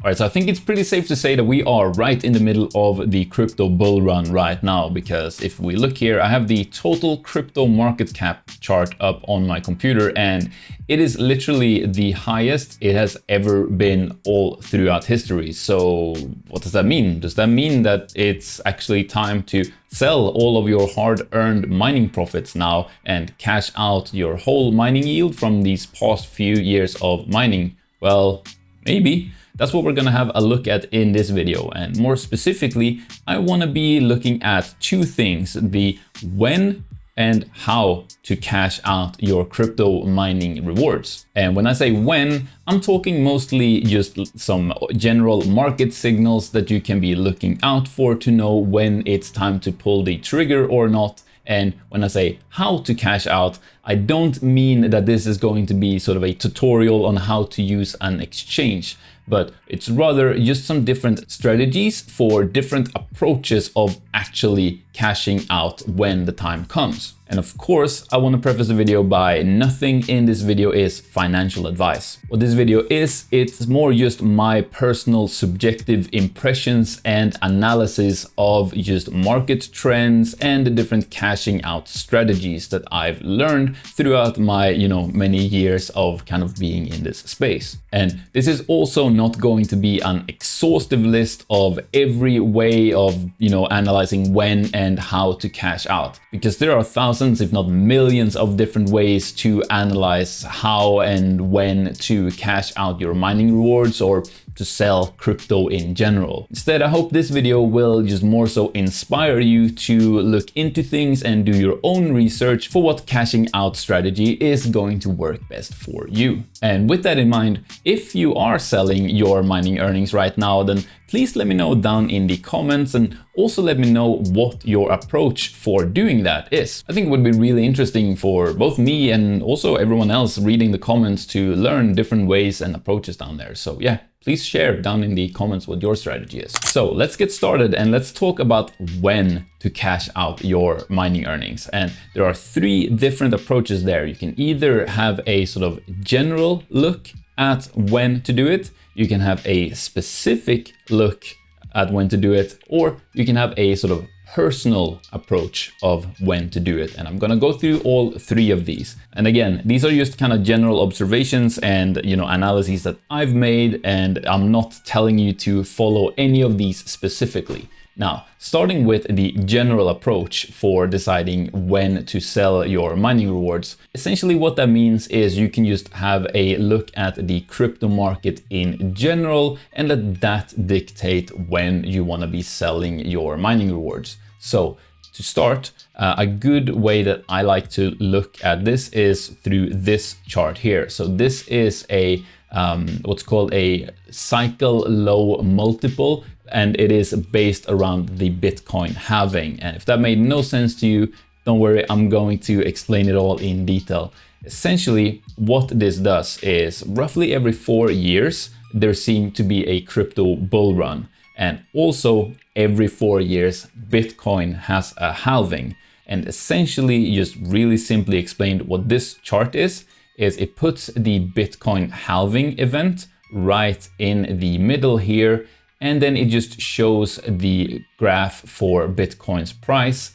All right, so I think it's pretty safe to say that we are right in the middle of the crypto bull run right now, because if we look here, I have the total crypto market cap chart up on my computer, and it is literally the highest it has ever been all throughout history. So what does that mean? Does that mean that it's actually time to sell all of your hard-earned mining profits now and cash out your whole mining yield from these past few years of mining? Well, maybe. That's what we're gonna have a look at in this video. And more specifically, I wanna be looking at two things: the when and how to cash out your crypto mining rewards. And when I say when, I'm talking mostly just some general market signals that you can be looking out for to know when it's time to pull the trigger or not. And when I say how to cash out, I don't mean that this is going to be sort of a tutorial on how to use an exchange, but it's rather just some different strategies for different approaches of actually cashing out when the time comes. And of course, I want to preface the video by nothing in this video is financial advice. What this video is, it's more just my personal subjective impressions and analysis of just market trends and the different cashing out strategies that I've learned throughout my, many years of kind of being in this space. And this is also not going to be an exhaustive list of every way of, analyzing when and how to cash out, because there are thousands, if not millions, of different ways to analyze how and when to cash out your mining rewards or to sell crypto in general. Instead, I hope this video will just more so inspire you to look into things and do your own research for what cashing out strategy is going to work best for you. And with that in mind, if you are selling your mining earnings right now, then please let me know down in the comments, and also let me know what your approach for doing that is. I think it would be really interesting for both me and also everyone else reading the comments to learn different ways and approaches down there. So yeah, please share down in the comments what your strategy is. So let's get started and let's talk about when to cash out your mining earnings. And there are three different approaches there. You can either have a sort of general look at when to do it, you can have a specific look at when to do it, or you can have a sort of personal approach of when to do it. And I'm gonna go through all three of these. And again, these are just kind of general observations and analyses that I've made, and I'm not telling you to follow any of these specifically. Now, starting with the general approach for deciding when to sell your mining rewards, essentially what that means is you can just have a look at the crypto market in general and let that dictate when you want to be selling your mining rewards. So to start, a good way that I like to look at this is through this chart here. So this is a what's called a cycle low multiple, and it is based around the Bitcoin halving. And if that made no sense to you, don't worry, I'm going to explain it all in detail. Essentially, what this does is roughly every 4 years, there seems to be a crypto bull run. And also every 4 years, Bitcoin has a halving. And essentially, just really simply explained, what this chart is it puts the Bitcoin halving event right in the middle here. And then it just shows the graph for Bitcoin's price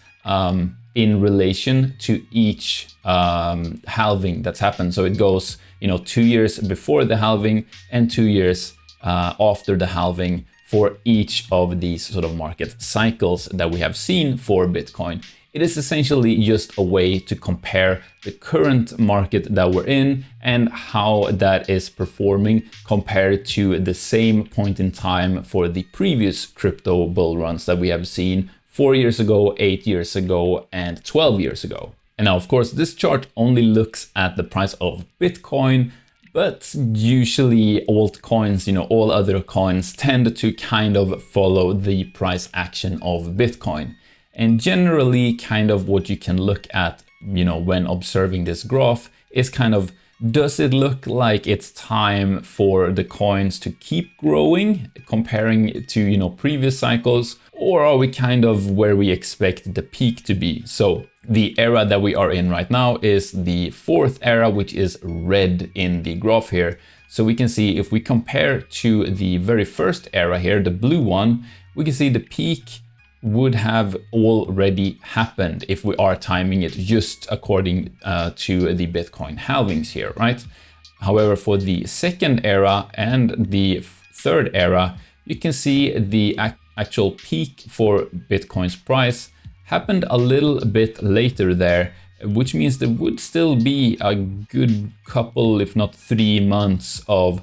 in relation to each halving that's happened. So it goes, 2 years before the halving and 2 years after the halving for each of these sort of market cycles that we have seen for Bitcoin. It is essentially just a way to compare the current market that we're in and how that is performing compared to the same point in time for the previous crypto bull runs that we have seen 4 years ago, 8 years ago, and 12 years ago. And now, of course, this chart only looks at the price of Bitcoin, but usually altcoins, all other coins tend to kind of follow the price action of Bitcoin. And generally, kind of what you can look at, when observing this graph is kind of, does it look like it's time for the coins to keep growing comparing it to, previous cycles? Or are we kind of where we expect the peak to be? So the era that we are in right now is the fourth era, which is red in the graph here. So we can see if we compare to the very first era here, the blue one, we can see the peak would have already happened if we are timing it just according to the Bitcoin halvings here, right? However, for the second era and the third era, you can see the actual peak for Bitcoin's price happened a little bit later there, which means there would still be a good couple, if not 3 months of,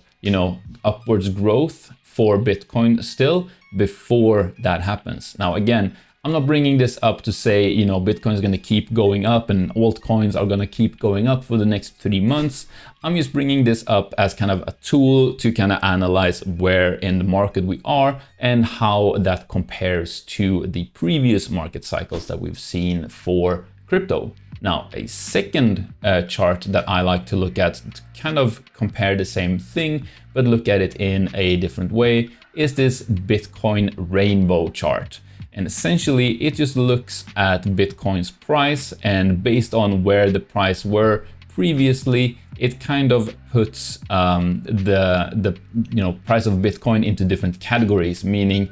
upwards growth for Bitcoin still before that happens. Now, again, I'm not bringing this up to say, Bitcoin is going to keep going up and altcoins are going to keep going up for the next 3 months. I'm just bringing this up as kind of a tool to kind of analyze where in the market we are and how that compares to the previous market cycles that we've seen for crypto. Now, a second chart that I like to look at to kind of compare the same thing, but look at it in a different way, is this Bitcoin rainbow chart. And essentially, it just looks at Bitcoin's price, and based on where the price were previously, it kind of puts the price of Bitcoin into different categories, meaning,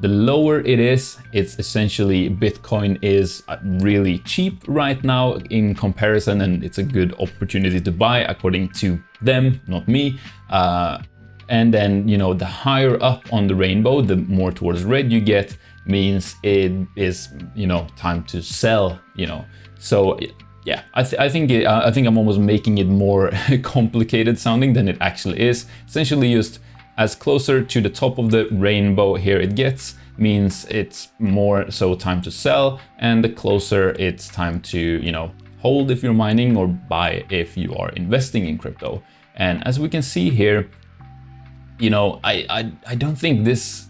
the lower it is, it's essentially Bitcoin is really cheap right now in comparison, and it's a good opportunity to buy according to them, not me. And then, the higher up on the rainbow, the more towards red you get, means it is, time to sell, So yeah, I think I'm almost making it more complicated sounding than it actually is. Essentially, just as closer to the top of the rainbow here it gets, means it's more so time to sell, and the closer it's time to, hold if you're mining or buy if you are investing in crypto. And as we can see here, I don't think this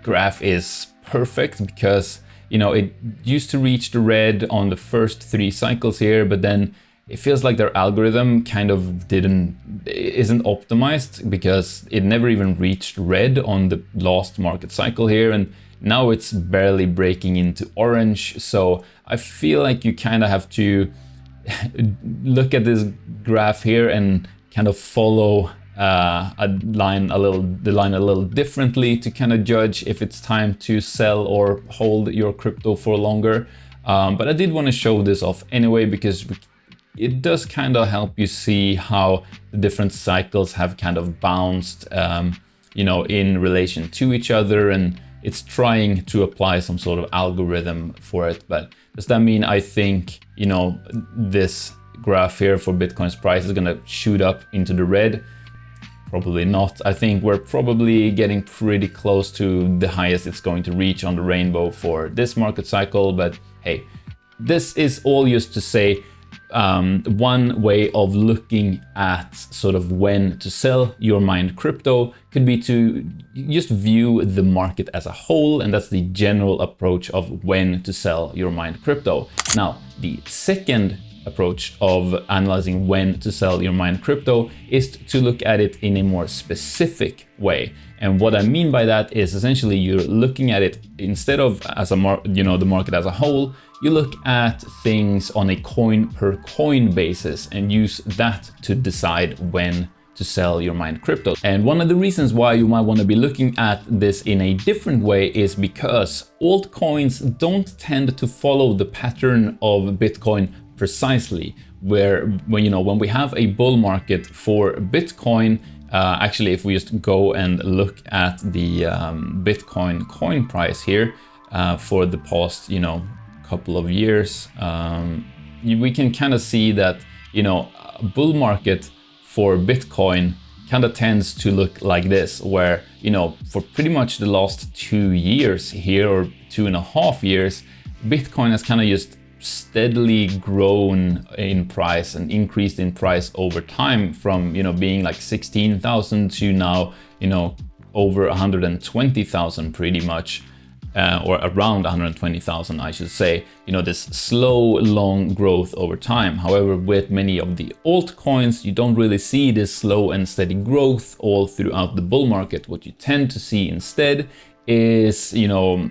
graph is perfect because, it used to reach the red on the first 3 cycles here, but then it feels like their algorithm kind of isn't optimized because it never even reached red on the last market cycle here. And now it's barely breaking into orange. So I feel like you kind of have to look at this graph here and kind of follow the line a little differently to kind of judge if it's time to sell or hold your crypto for longer. But I did want to show this off anyway, because it does kind of help you see how the different cycles have kind of bounced, in relation to each other, and it's trying to apply some sort of algorithm for it. But does that mean I think, this graph here for Bitcoin's price is going to shoot up into the red? Probably not. I think we're probably getting pretty close to the highest it's going to reach on the rainbow for this market cycle. But hey, this is all just to say one way of looking at sort of when to sell your mined crypto could be to just view the market as a whole, and that's the general approach of when to sell your mined crypto. Now, the second approach of analyzing when to sell your mined crypto is to look at it in a more specific way. And what I mean by that is essentially you're looking at it instead of as the market as a whole, you look at things on a coin per coin basis and use that to decide when to sell your mined crypto. And one of the reasons why you might want to be looking at this in a different way is because altcoins don't tend to follow the pattern of Bitcoin precisely, where when we have a bull market for Bitcoin, actually if we just go and look at the Bitcoin coin price here for the past couple of years, we can kind of see that a bull market for Bitcoin kind of tends to look like this, where for pretty much the last 2 years here, or 2.5 years, Bitcoin has kind of just steadily grown in price and increased in price over time from being like 16,000 to now over 120,000 pretty much, or around 120,000 I should say, this slow long growth over time. However, with many of the altcoins you don't really see this slow and steady growth all throughout the bull market. What you tend to see instead is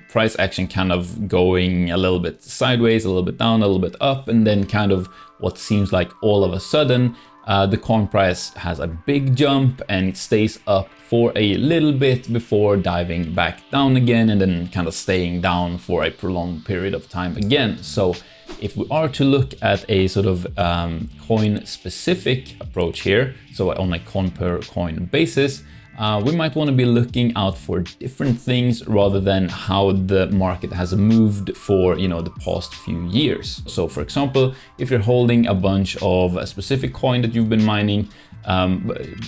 price action kind of going a little bit sideways, a little bit down, a little bit up, and then kind of what seems like all of a sudden the coin price has a big jump and it stays up for a little bit before diving back down again and then kind of staying down for a prolonged period of time again. So if we are to look at a sort of coin specific approach here, so on a coin per coin basis, we might want to be looking out for different things rather than how the market has moved for, you know, the past few years. So for example, if you're holding a bunch of a specific coin that you've been mining,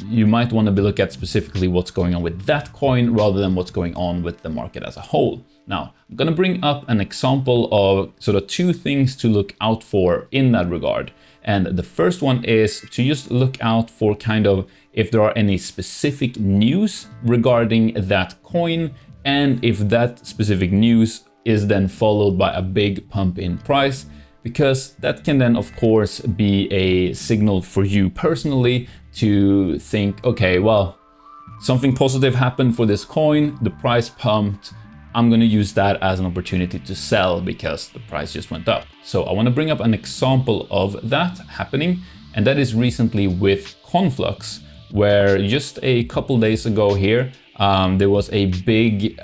you might want to be look at specifically what's going on with that coin rather than what's going on with the market as a whole. Now, I'm going to bring up an example of sort of two things to look out for in that regard. And the first one is to just look out for kind of if there are any specific news regarding that coin, and if that specific news is then followed by a big pump in price, because that can then of course be a signal for you personally to think, okay, well, something positive happened for this coin, the price pumped, I'm going to use that as an opportunity to sell because the price just went up. So I want to bring up an example of that happening, and that is recently with Conflux, where just a couple days ago here, there was a big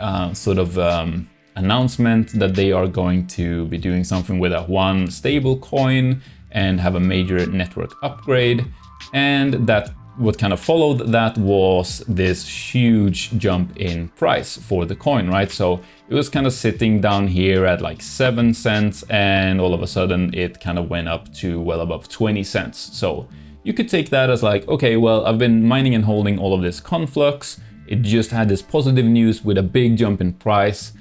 announcement that they are going to be doing something with one stable coin and have a major network upgrade. And that what kind of followed that was this huge jump in price for the coin, right? So it was kind of sitting down here at like 7 cents, and all of a sudden it kind of went up to well above 20 cents. So you could take that as like, okay, well, I've been mining and holding all of this Conflux. It just had this positive news with a big jump in price.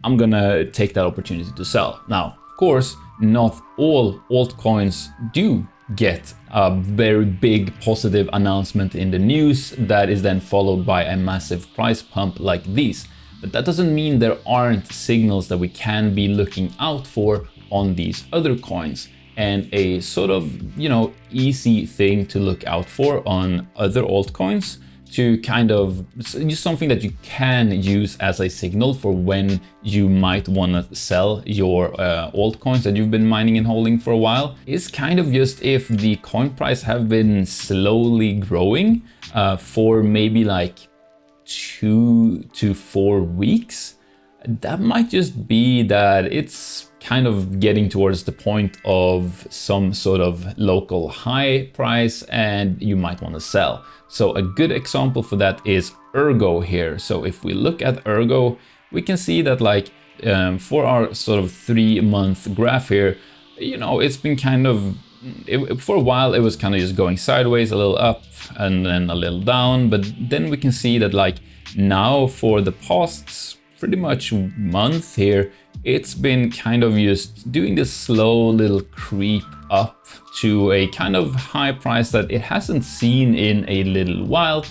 I'm gonna take that opportunity to sell. Now, of course, not all altcoins do get a very big positive announcement in the news that is then followed by a massive price pump like these. But that doesn't mean there aren't signals that we can be looking out for on these other coins. And a sort of, you know, easy thing to look out for on other altcoins to kind of use something that you can use as a signal for when you might want to sell your altcoins that you've been mining and holding for a while is kind of just if the coin price have been slowly growing for maybe like 2 to 4 weeks. That might just be that it's kind of getting towards the point of some sort of local high price and you might want to sell. So a good example for that is Ergo here. So if we look at Ergo, we can see that like for our sort of 3-month graph here, you know, it's been kind of, for a while it was kind of just going sideways, a little up and then a little down. But then we can see that like now for the past pretty much month here, it's been kind of just doing this slow little creep up to a kind of high price that it hasn't seen in a little while.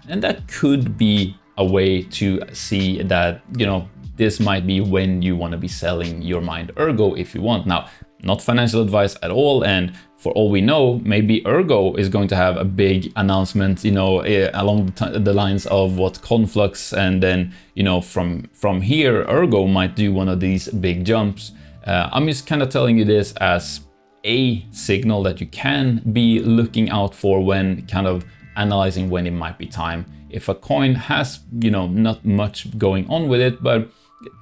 And that could be a way to see that, you know, this might be when you want to be selling your mined Ergo if you want. Now, not financial advice at all, and for all we know, maybe Ergo is going to have a big announcement, you know, along the lines of what Conflux, and then, you know, from here, Ergo might do one of these big jumps. I'm just kind of telling you this as a signal that you can be looking out for when kind of analyzing when it might be time. If a coin has, you know, not much going on with it, but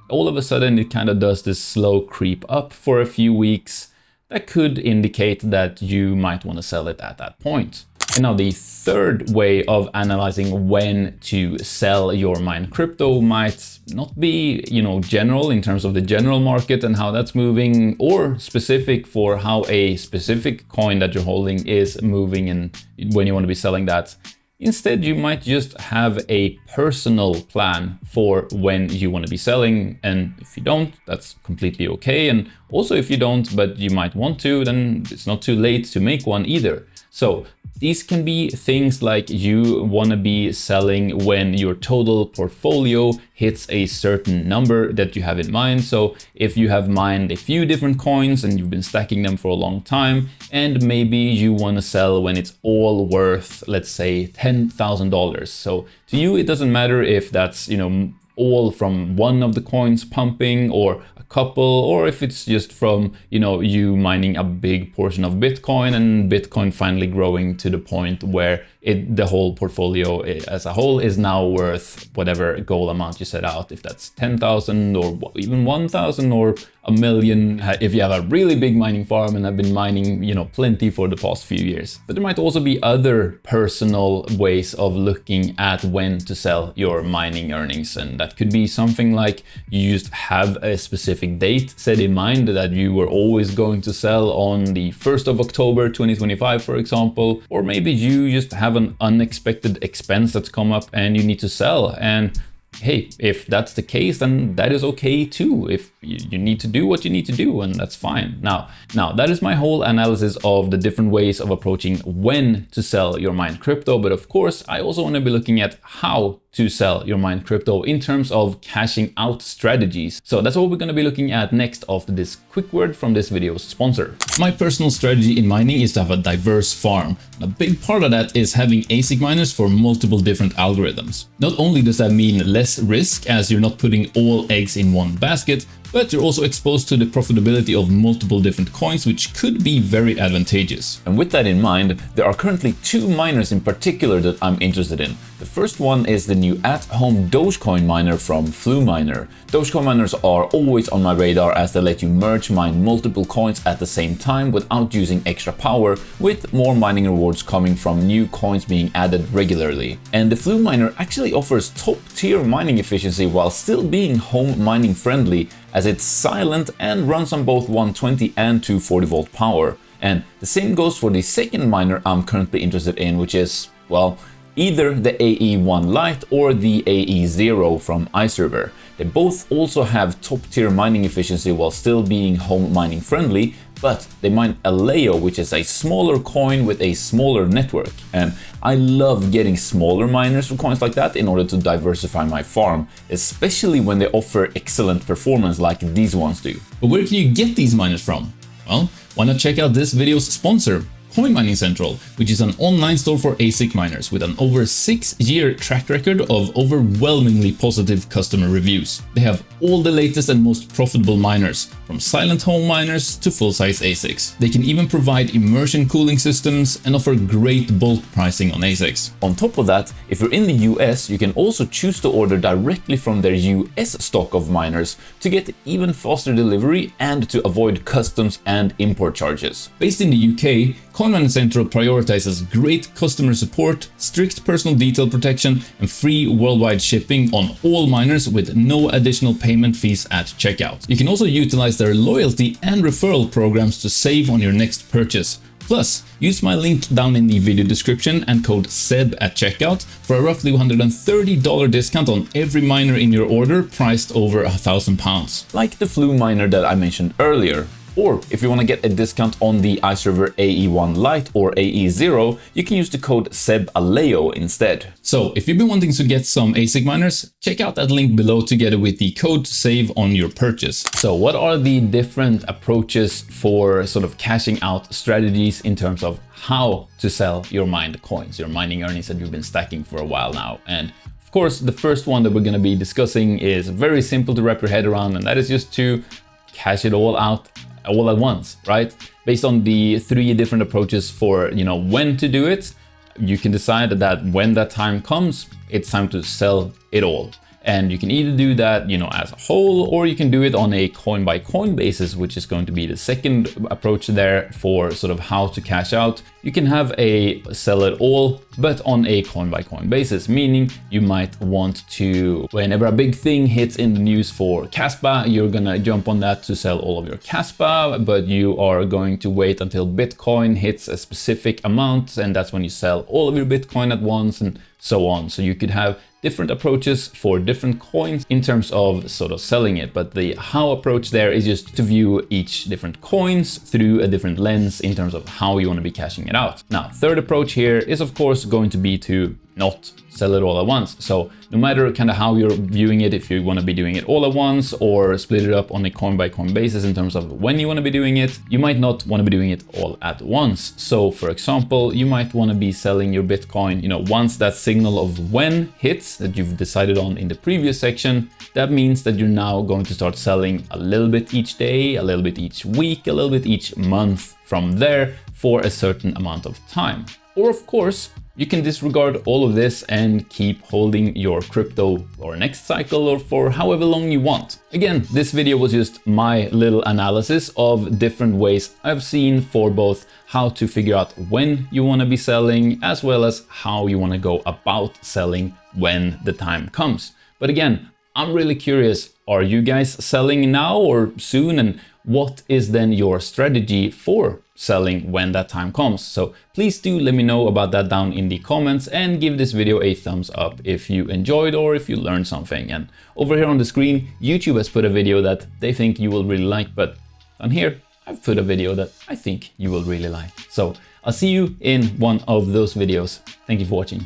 all of a sudden it kind of does this slow creep up for a few weeks, that could indicate that you might want to sell it at that point. And now the third way of analyzing when to sell your mined crypto might not be, you know, general in terms of the general market and how that's moving, or specific for how a specific coin that you're holding is moving and when you want to be selling that. Instead, you might just have a personal plan for when you want to be selling. And if you don't, that's completely okay. And also if you don't, but you might want to, then it's not too late to make one either. So these can be things like you want to be selling when your total portfolio hits a certain number that you have in mind. So if you have mined a few different coins and you've been stacking them for a long time, and maybe you want to sell when it's all worth, let's say, $10,000. So to you, it doesn't matter if that's, you know, all from one of the coins pumping, or a couple, or if it's just from, you know, you mining a big portion of Bitcoin and Bitcoin finally growing to the point where the whole portfolio as a whole is now worth whatever goal amount you set out, if that's 10,000 or even 1,000 or a million, if you have a really big mining farm and have been mining, you know, plenty for the past few years. But there might also be other personal ways of looking at when to sell your mining earnings, and that could be something like you just have a specific date set in mind that you were always going to sell on the 1st of October 2025, for example, or maybe you just have an unexpected expense that's come up and you need to sell. And hey, if that's the case, then that is okay too. If you need to do what you need to do, and that's fine. Now that is my whole analysis of the different ways of approaching when to sell your mined crypto. But of course, I also want to be looking at how to sell your mined crypto in terms of cashing out strategies. So that's what we're going to be looking at next after this quick word from this video's sponsor. My personal strategy in mining is to have a diverse farm. A big part of that is having ASIC miners for multiple different algorithms. Not only does that mean less risk, as you're not putting all eggs in one basket, but you're also exposed to the profitability of multiple different coins, which could be very advantageous. And with that in mind, there are currently two miners in particular that I'm interested in. The first one is the new at-home Dogecoin miner from 𝗬-𝗦𝗛𝗧. Dogecoin miners are always on my radar, as they let you merge mine multiple coins at the same time without using extra power, with more mining rewards coming from new coins being added regularly. And the 𝗬-𝗦𝗧 actually offers top-tier mining efficiency while still being home mining friendly, as it's silent and runs on both 120 and 240 volt power. And the same goes for the second miner I'm currently interested in, which is, well, either the AE1 Lite or the AE0 from 𝗧-𝗧. They both also have top-tier mining efficiency while still being home mining friendly, but they mine 𝗬𝗢𝗖𝗎, which is a smaller coin with a smaller network. And I love getting smaller miners for coins like that in order to diversify my farm, especially when they offer excellent performance like these ones do. But where can you get these miners from? Well, why not check out this video's sponsor, Coin Mining Central, which is an online store for ASIC miners with an over 6-year track record of overwhelmingly positive customer reviews. They have all the latest and most profitable miners, from silent home miners to full-size ASICs. They can even provide immersion cooling systems and offer great bulk pricing on ASICs. On top of that, if you're in the US, you can also choose to order directly from their US stock of miners to get even faster delivery and to avoid customs and import charges. Based in the UK, Coin Mining Central prioritizes great customer support, strict personal detail protection, and free worldwide shipping on all miners with no additional payment fees at checkout. You can also utilize their loyalty and referral programs to save on your next purchase. Plus, use my link down in the video description and code 𝗧 at checkout for a roughly $130 discount on every miner in your order priced over £1,000. Like the 𝗬-𝗦𝗧 that I mentioned earlier. Or if you want to get a discount on the 𝗧-𝗧 AE1 Lite or AE0, you can use the code 𝗧-𝗦𝗢𝗓 instead. So if you've been wanting to get some ASIC miners, check out that link below together with the code to save on your purchase. So what are the different approaches for sort of cashing out strategies in terms of how to sell your mined coins, your mining earnings that you've been stacking for a while now? And of course, the first one that we're going to be discussing is very simple to wrap your head around, and that is just to cash it all out all at once, right? Based on the 3 different approaches for, you know, when to do it, you can decide that when that time comes, it's time to sell it all. And you can either do that, you know, as a whole, or you can do it on a coin by coin basis, which is going to be the second approach there for sort of how to cash out. You can have a sell it all, but on a coin by coin basis, meaning you might want to, whenever a big thing hits in the news for 𝗏𝗏, you're gonna jump on that to sell all of your 𝗏𝗏, but you are going to wait until Bitcoin hits a specific amount, and that's when you sell all of your Bitcoin at once, and so on. So you could have different approaches for different coins in terms of sort of selling it, but the how approach there is just to view each different coins through a different lens in terms of how you want to be cashing it out. Now, third approach here is of course going to be to not sell it all at once. So no matter kind of how you're viewing it, if you want to be doing it all at once or split it up on a coin by coin basis in terms of when you want to be doing it, you might not want to be doing it all at once. So for example, you might want to be selling your Bitcoin, you know, once that signal of when hits that you've decided on in the previous section. That means that you're now going to start selling a little bit each day, a little bit each week, a little bit each month from there for a certain amount of time. Or of course, you can disregard all of this and keep holding your crypto or next cycle or for however long you want. Again, this video was just my little analysis of different ways I've seen for both how to figure out when you want to be selling as well as how you want to go about selling when the time comes. But again, I'm really curious, are you guys selling now or soon? And what is then your strategy for selling when that time comes? So please do let me know about that down in the comments and give this video a thumbs up if you enjoyed or if you learned something. And over here on the screen, YouTube has put a video that they think you will really like, but on here, I've put a video that I think you will really like. So I'll see you in one of those videos. Thank you for watching.